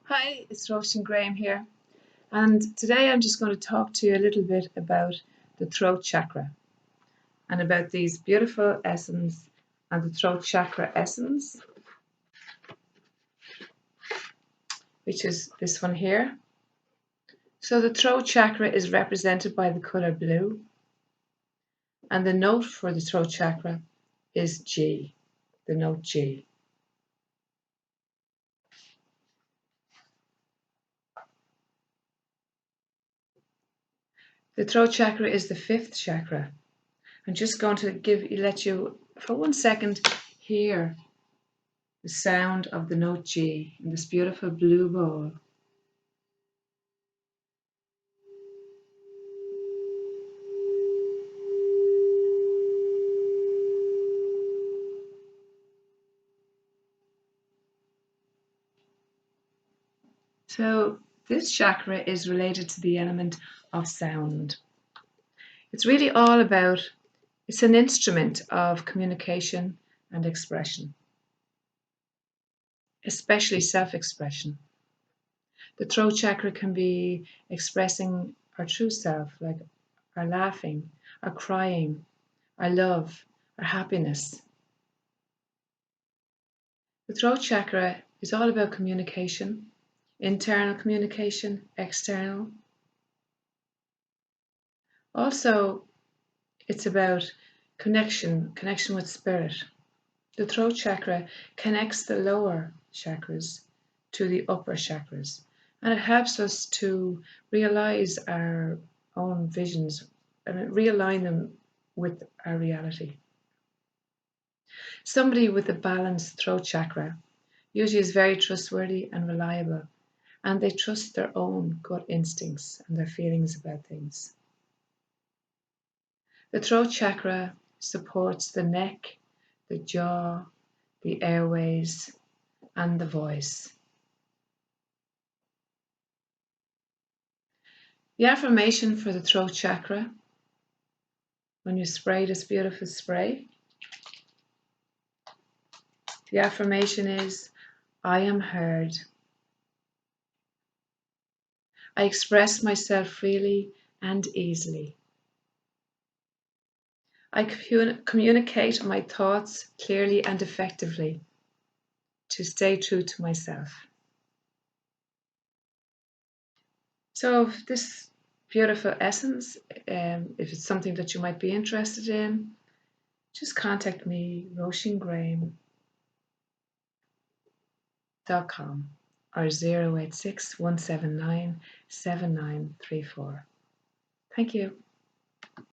Hi, it's Roisin Graham here, and today I'm just going to talk to you a little bit about the throat chakra and about these beautiful essence and the throat chakra essence, which is this one here. So, the throat chakra is represented by the color blue, and the note for the throat chakra is G, the note G. The throat chakra is the fifth chakra. I'm just going to let you, for 1 second, hear the sound of the note G in this beautiful blue bowl. So this chakra is related to the element of sound. It's really all about, it's an instrument of communication and expression, especially self-expression. The throat chakra can be expressing our true self, like our laughing, our crying, our love, our happiness. The throat chakra is all about communication, internal communication, external. Also, it's about connection with spirit. The throat chakra connects the lower chakras to the upper chakras, and it helps us to realize our own visions and realign them with our reality. Somebody with a balanced throat chakra usually is very trustworthy and reliable, and they trust their own gut instincts and their feelings about things. The throat chakra supports the neck, the jaw, the airways, and the voice. The affirmation for the throat chakra, when you spray this beautiful spray, the affirmation is, I am heard. I express myself freely and easily. I communicate my thoughts clearly and effectively to stay true to myself. So, this beautiful essence, if it's something that you might be interested in, just contact me, roisingraham.com or 086 179 7934. Thank you.